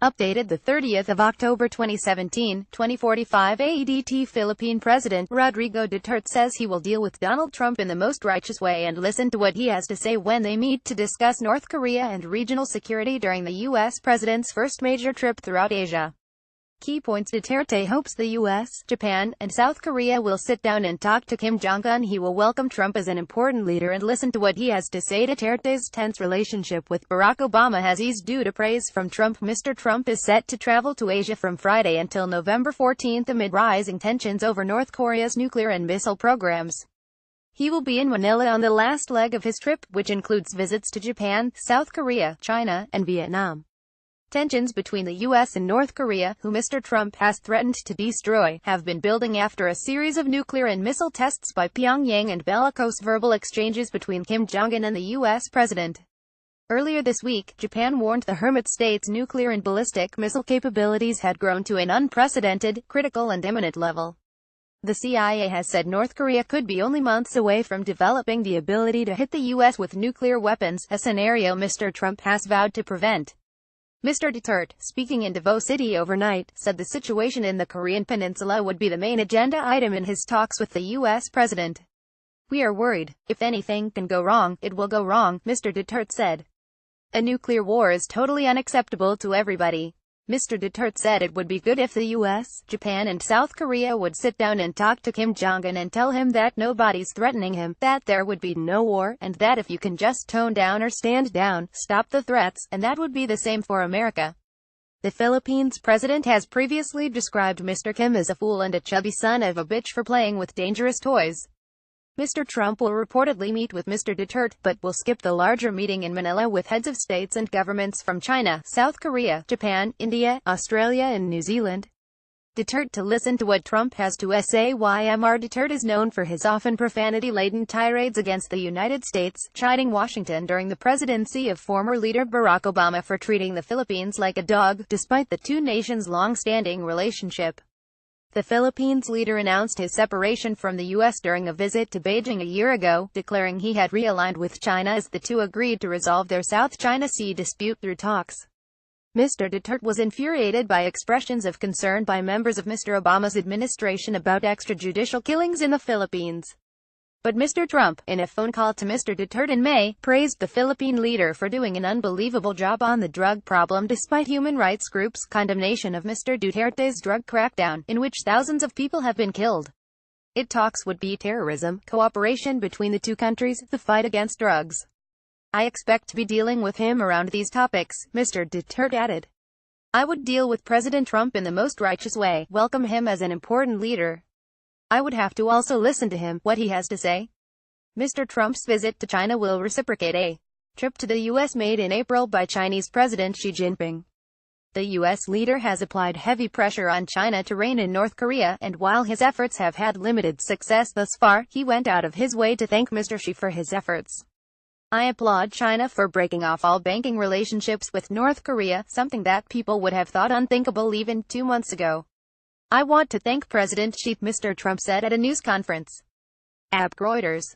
Updated the 30th of October 2017, 2045 AEDT Philippine President Rodrigo Duterte says he will deal with Donald Trump in the most righteous way and listen to what he has to say when they meet to discuss North Korea and regional security during the U.S. president's first major trip throughout Asia. Key points: Duterte hopes the U.S., Japan, and South Korea will sit down and talk to Kim Jong-un. He will welcome Trump as an important leader and listen to what he has to say. Duterte's tense relationship with Barack Obama has eased due to praise from Trump. Mr. Trump is set to travel to Asia from Friday until November 14 amid rising tensions over North Korea's nuclear and missile programs. He will be in Manila on the last leg of his trip, which includes visits to Japan, South Korea, China, and Vietnam. Tensions between the U.S. and North Korea, who Mr. Trump has threatened to destroy, have been building after a series of nuclear and missile tests by Pyongyang and bellicose verbal exchanges between Kim Jong-un and the U.S. president. Earlier this week, Japan warned the Hermit State's nuclear and ballistic missile capabilities had grown to an unprecedented, critical and imminent level. The CIA has said North Korea could be only months away from developing the ability to hit the U.S. with nuclear weapons, a scenario Mr. Trump has vowed to prevent. Mr. Duterte, speaking in Davao City overnight, said the situation in the Korean peninsula would be the main agenda item in his talks with the U.S. president. "We are worried. If anything can go wrong, it will go wrong," Mr. Duterte said. "A nuclear war is totally unacceptable to everybody." Mr. Duterte said it would be good if the U.S., Japan and South Korea would sit down and talk to Kim Jong-un and tell him that nobody's threatening him, that there would be no war, and that if you can just tone down or stand down, stop the threats, and that would be the same for America. The Philippines president has previously described Mr. Kim as a fool and a chubby son of a bitch for playing with dangerous toys. Mr. Trump will reportedly meet with Mr. Duterte, but will skip the larger meeting in Manila with heads of states and governments from China, South Korea, Japan, India, Australia and New Zealand. Duterte to listen to what Trump has to say. Mr. Duterte is known for his often profanity-laden tirades against the United States, chiding Washington during the presidency of former leader Barack Obama for treating the Philippines like a dog, despite the two nations' long-standing relationship. The Philippines leader announced his separation from the U.S. during a visit to Beijing a year ago, declaring he had realigned with China as the two agreed to resolve their South China Sea dispute through talks. Mr. Duterte was infuriated by expressions of concern by members of Mr. Obama's administration about extrajudicial killings in the Philippines. But Mr. Trump, in a phone call to Mr. Duterte in May, praised the Philippine leader for doing an unbelievable job on the drug problem despite human rights groups' condemnation of Mr. Duterte's drug crackdown, in which thousands of people have been killed. It talks would be terrorism, cooperation between the two countries, the fight against drugs. "I expect to be dealing with him around these topics," Mr. Duterte added. "I would deal with President Trump in the most righteous way, welcome him as an important leader. I would have to also listen to him, what he has to say." Mr. Trump's visit to China will reciprocate a trip to the U.S. made in April by Chinese President Xi Jinping. The U.S. leader has applied heavy pressure on China to rein in North Korea, and while his efforts have had limited success thus far, he went out of his way to thank Mr. Xi for his efforts. "I applaud China for breaking off all banking relationships with North Korea, something that people would have thought unthinkable even 2 months ago. I want to thank President Xi," Mr. Trump said at a news conference. Reuters.